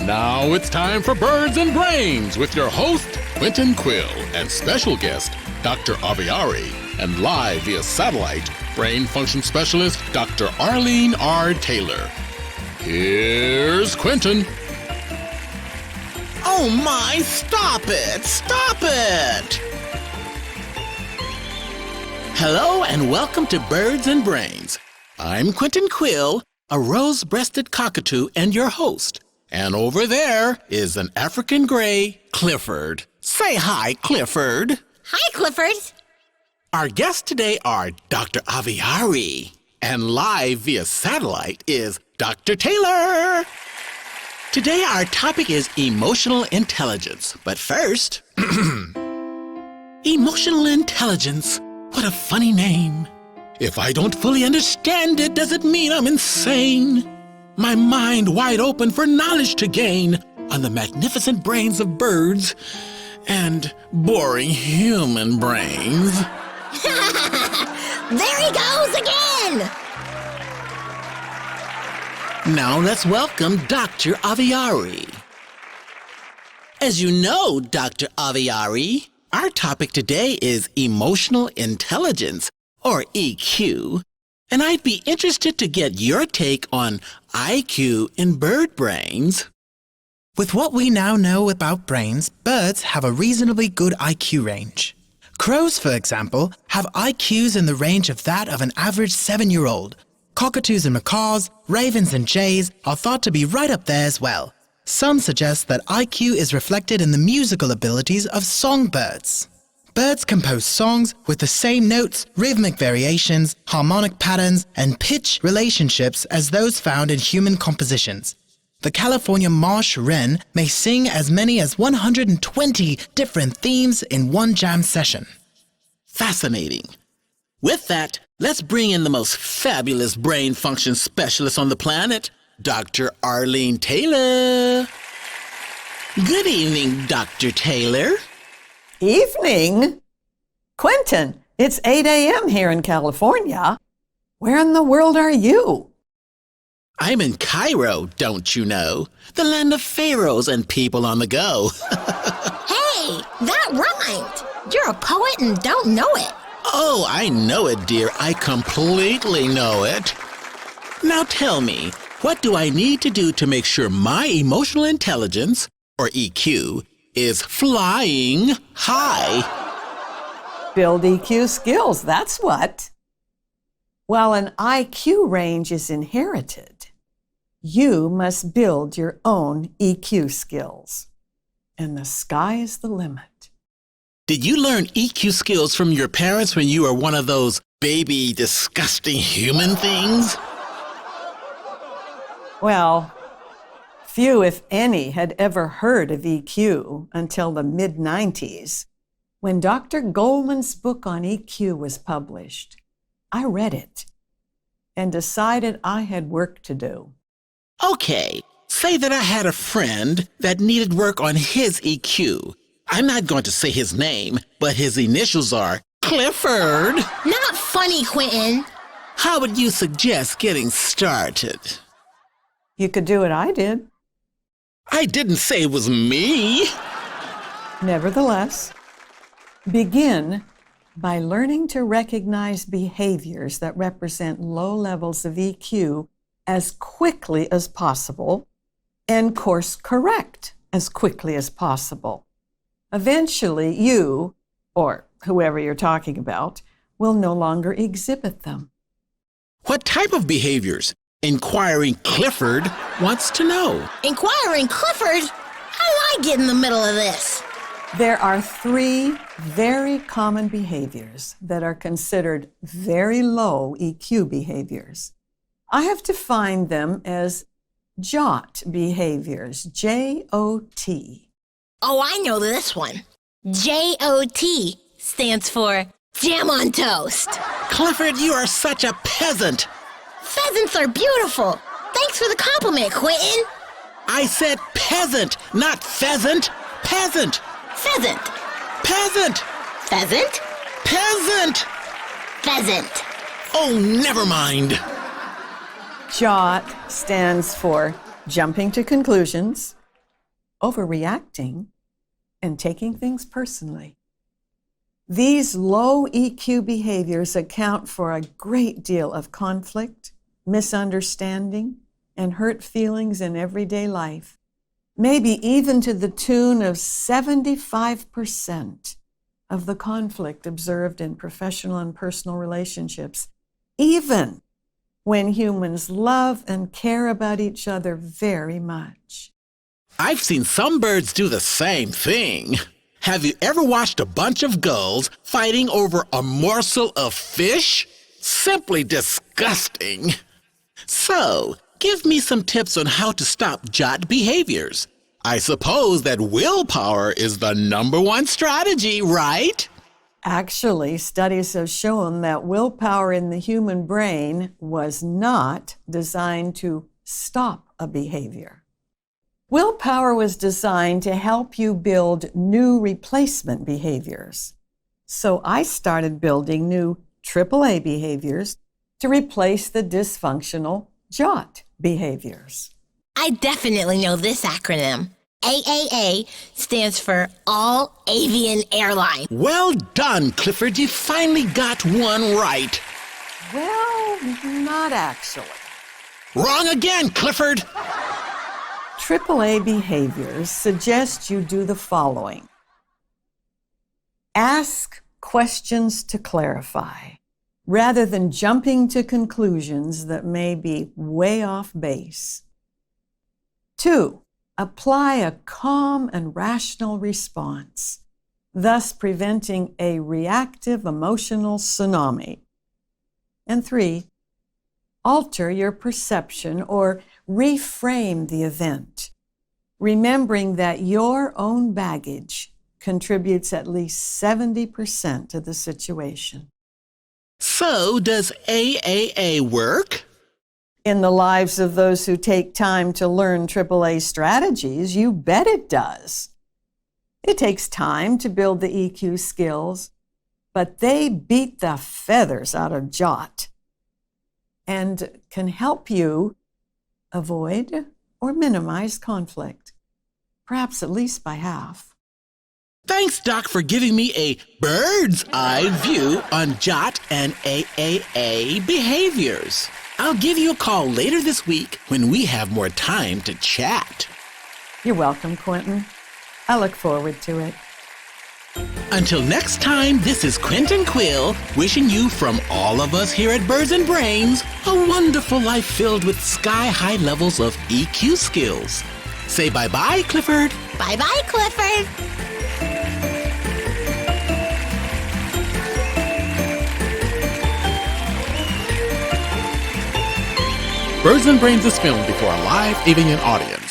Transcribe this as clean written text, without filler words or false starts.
Now it's time for Birds and Brains with your host, Quentin Quill, and special guest, Dr. Aviari, and live via satellite, brain function specialist, Dr. Arlene R. Taylor. Here's Quentin. Oh my, stop it! Stop it! Hello and welcome to Birds and Brains. I'm Quentin Quill, a rose-breasted cockatoo and your host. And over there is an African gray, Clifford. Say hi, Clifford. Hi, Clifford. Our guests today are Dr. Aviari, and live via satellite is Dr. Taylor. Today our topic is emotional intelligence. But first, emotional intelligence. What a funny name. If I don't fully understand it, does it mean I'm insane? My mind wide open for knowledge to gain on the magnificent brains of birds and boring human brains. There he goes again! Now let's welcome Dr. Aviari. As you know, Dr. Aviari, our topic today is emotional intelligence, or EQ, and I'd be interested to get your take on IQ in bird brains. With what we now know about brains, birds have a reasonably good IQ range. Crows, for example, have IQs in the range of that of an average 7-year-old. Cockatoos and macaws, ravens and jays are thought to be right up there as well. Some suggest that IQ is reflected in the musical abilities of songbirds. Birds compose songs with the same notes, rhythmic variations, harmonic patterns, and pitch relationships as those found in human compositions. The California marsh wren may sing as many as 120 different themes in one jam session. Fascinating. With that, let's bring in the most fabulous brain function specialist on the planet, Dr. Arlene Taylor. Good evening, Dr. Taylor. Evening? Quentin, it's 8 a.m. here in California. Where in the world are you? I'm in Cairo, don't you know? The land of pharaohs and people on the go. Hey, that rhymed! You're a poet and don't know it. Oh, I know it, dear. I completely know it. Now tell me, what do I need to do to make sure my emotional intelligence, or EQ, is flying high? Build EQ skills, that's what. While an IQ range is inherited, you must build your own EQ skills. And the sky is the limit. Did you learn EQ skills from your parents when you were one of those baby, disgusting human things? Well, few, if any, had ever heard of EQ until the mid-90s. When Dr. Goleman's book on EQ was published, I read it and decided I had work to do. Okay, say that I had a friend that needed work on his EQ. I'm not going to say his name, but his initials are Clifford. Not funny, Quentin. How would you suggest getting started? You could do what I did. I didn't say it was me. Nevertheless, begin by learning to recognize behaviors that represent low levels of EQ as quickly as possible and course correct as quickly as possible. Eventually, you, or whoever you're talking about, will no longer exhibit them. What type of behaviors? Inquiring Clifford wants to know. Inquiring Clifford? How do I get in the middle of this? There are 3 very common behaviors that are considered very low EQ behaviors. I have defined them as JOT behaviors, J-O-T. Oh, I know this one. J-O-T stands for jam on toast. Clifford, you are such a peasant. Pheasants are beautiful. Thanks for the compliment, Quentin. I said peasant, not pheasant. Peasant. Pheasant. Peasant. Pheasant. Peasant. Pheasant. Oh, never mind. JOT stands for jumping to conclusions, overreacting, and taking things personally. These low EQ behaviors account for a great deal of conflict, misunderstanding, and hurt feelings in everyday life, maybe even to the tune of 75% of the conflict observed in professional and personal relationships, even when humans love and care about each other very much. I've seen some birds do the same thing. Have you ever watched a bunch of gulls fighting over a morsel of fish? Simply disgusting. So, give me some tips on how to stop jot behaviors. I suppose that willpower is the #1 strategy, right? Actually, studies have shown that willpower in the human brain was not designed to stop a behavior. Willpower was designed to help you build new replacement behaviors. So I started building new AAA behaviors to replace the dysfunctional jot behaviors. I definitely know this acronym. AAA stands for All Avian Airline. Well done, Clifford. You finally got one right. Well, not actually. Wrong again, Clifford. AAA behaviors suggest you do the following. Ask questions to clarify, rather than jumping to conclusions that may be way off base. 2, apply a calm and rational response, thus preventing a reactive emotional tsunami. And 3, alter your perception or reframe the event, remembering that your own baggage contributes at least 70% to the situation. So, does AAA work? In the lives of those who take time to learn AAA strategies, you bet it does. It takes time to build the EQ skills, but they beat the feathers out of jot and can help you avoid or minimize conflict, perhaps at least by half. Thanks, Doc, for giving me a bird's eye view on jot and AAA behaviors. I'll give you a call later this week when we have more time to chat. You're welcome, Quentin. I look forward to it. Until next time, this is Quentin Quill wishing you from all of us here at Birds and Brains a wonderful life filled with sky-high levels of EQ skills. Say bye-bye, Clifford. Bye-bye, Clifford. Birds and Brains is filmed before a live avian audience.